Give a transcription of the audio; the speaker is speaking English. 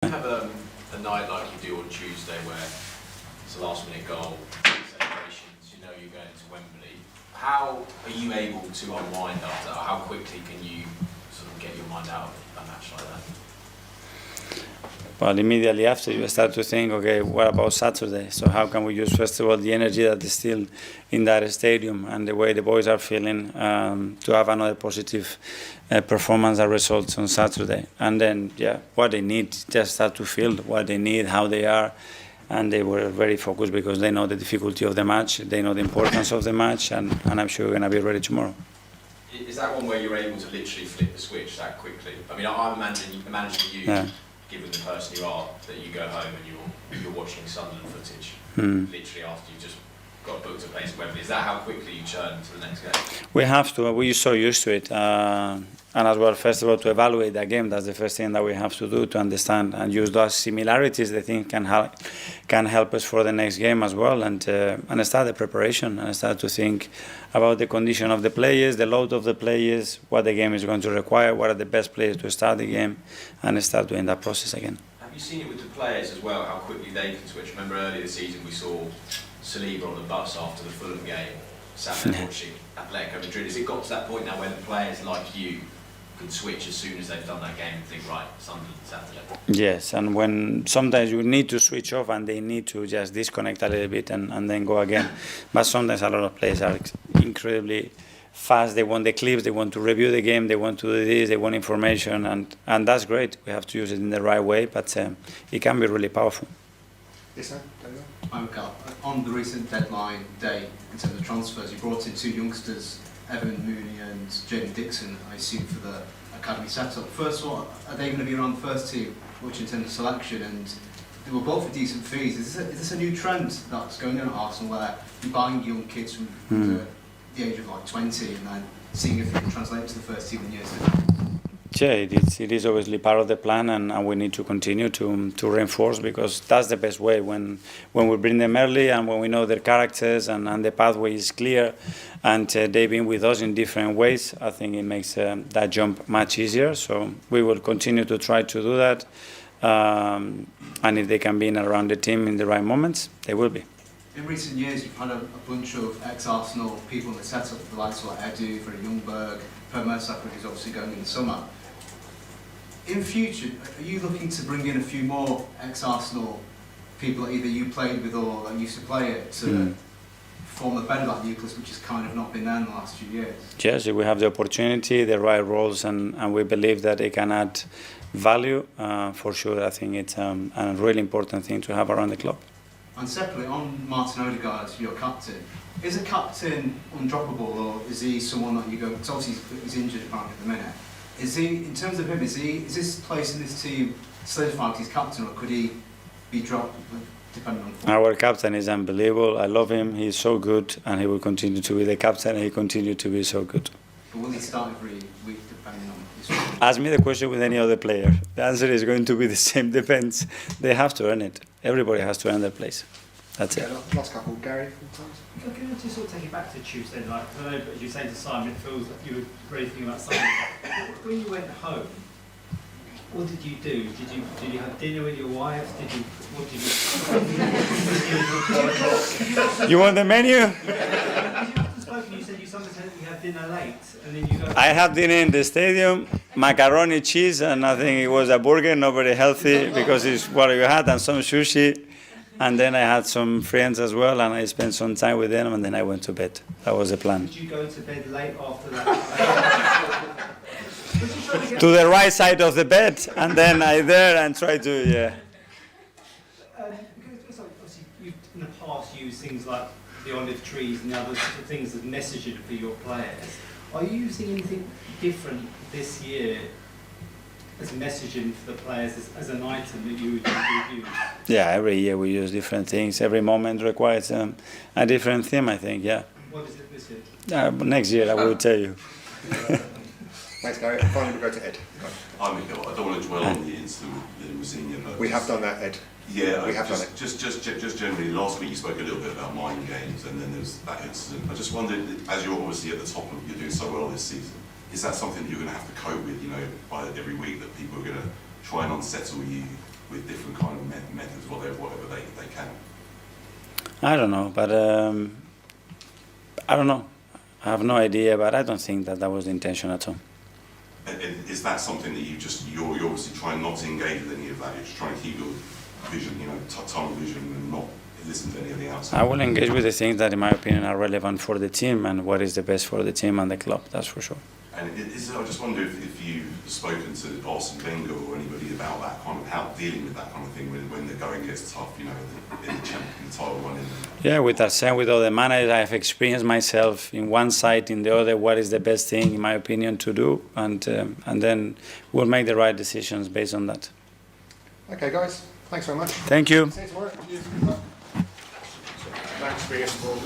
Have a night like you do on Tuesday where it's a last minute goal, celebrations, you know you're going to Wembley. How are you able to unwind after that? How quickly can you sort of get your mind out of a match like that? Well, immediately after you start to think, okay, what about Saturday? So how can we use, first of all, the energy that is still in that stadium and the way the boys are feeling to have another positive performance and results on Saturday. And then, what they need, just start to feel what they need, how they are. And they were very focused because they know the difficulty of the match, they know the importance of the match, and I'm sure we're going to be ready tomorrow. Is that one where you're able to literally flip the switch that quickly? I mean, I'm imagining you, given the person you are, that you go home and you're watching Sunderland footage, literally after you've just got booked a place at Wembley. Is that how quickly you churn to the next game? We have to. We're so used to it. And as well, first of all, to evaluate that game, that's the first thing that we have to do, to understand and use those similarities they think can help us for the next game as well, and start the preparation and start to think about the condition of the players, the load of the players, what the game is going to require, what are the best players to start the game, and start doing that process again. Have you seen it with the players as well, how quickly they can switch? Remember earlier this season we saw Saliba on the bus after the Fulham game, sat there watching Atletico Madrid. Has it got to that point now where the players like you can switch as soon as they've done that game and think, right, Sunderland Saturday? Yes, and when sometimes you need to switch off and they need to just disconnect a little bit and then go again. But sometimes a lot of players are incredibly fast. They want the clips, they want to review the game, they want to do this, they want information, and that's great. We have to use it in the right way, but it can be really powerful. Yes, sir. I'm Carl. On the recent deadline day, in terms of transfers, you brought in two youngsters, Evan Mooney and Jaden Dixon, I assume, for the academy setup. First of all, are they going to be around the first team, which in terms of selection, and they were both for decent fees? Is this a new trend that's going on at Arsenal, where you're buying young kids from the age of like 20 and then seeing if they can translate to the first team in years to come? Yeah, it is obviously part of the plan, and we need to continue to reinforce, because that's the best way when we bring them early and when we know their characters and the pathway is clear and they've been with us in different ways. I think it makes that jump much easier. So we will continue to try to do that, and if they can be in around the team in the right moments, they will be. In recent years, you've had a bunch of ex-Arsenal people in the setup, the likes of Edu, Freddie Ljungberg, Per Mertesacker, who's obviously going in the summer. In future, are you looking to bring in a few more ex-Arsenal people that either you played with or that used to play it to form the bed of that nucleus, which has kind of not been there in the last few years? Yes, if we have the opportunity, the right roles, and we believe that they can add value, for sure. I think it's a really important thing to have around the club. And separately, on Martin Odegaard, your captain, is a captain undroppable, or is he someone that you go, because obviously he's injured apparently at the minute, is he, in terms of him, is this place in this team solidified as captain, or could he be dropped depending on form? Our captain is unbelievable. I love him. He's so good, and he will continue to be the captain, and he continue to be so good. But will he start every week depending on his form? Ask me the question with any other player. The answer is going to be the same. Depends. They have to earn it. Everybody has to earn their place. That's it. Last couple, Gary from Times. Can I just sort of take it back to Tuesday night? I know, as you say to Simon, it feels like you were really thinking about something. When you went home, what did you do? Did you have dinner with your wife? What did you? You want the menu? You said you sometimes you have dinner late, and then you go. I had dinner in the stadium, macaroni, cheese, and I think it was a burger, not very healthy because it's what you had, and some sushi. And then I had some friends as well, and I spent some time with them, and then I went to bed. That was the plan. Did you go to bed late after that? To the right side of the bed, and then I there and try to, Because obviously you've in the past used things like the olive trees and the other sort of things as messaging for your players. Are you using anything different this year as messaging for the players as an item that you would use? Yeah, every year we use different things. Every moment requires a different theme, I think, yeah. What is it this year? Next year I will tell you. Thanks, Gary. Finally, we'll go to Ed. I don't want to dwell on the incident with Musinho, but We have done that, Ed. Yeah, we have done it. Just generally, last week you spoke a little bit about mind games, and then there's that incident. I just wondered, as you're obviously at the top of, you're doing so well this season, is that something that you're going to have to cope with, by every week, that people are going to try and unsettle you with different kind of methods, whatever they can? I don't know, but I don't know. I have no idea, but I don't think that was the intention at all. Is that something that you're obviously trying not to engage with any of that? You're just trying to keep your vision, tunnel vision, and not listen to any of the outside? I will engage with the things that, in my opinion, are relevant for the team and what is the best for the team and the club. That's for sure. And I just wonder if you've spoken to Arsene Wenger or anybody about that kind of how dealing with that kind of thing when the going gets tough, in the title run. Yeah, with Arsene, with other managers, I have experienced myself in one side, in the other, what is the best thing, in my opinion, to do, and then we'll make the right decisions based on that. Okay, guys. Thanks very much. Thank you. See you tomorrow. Thanks for your support.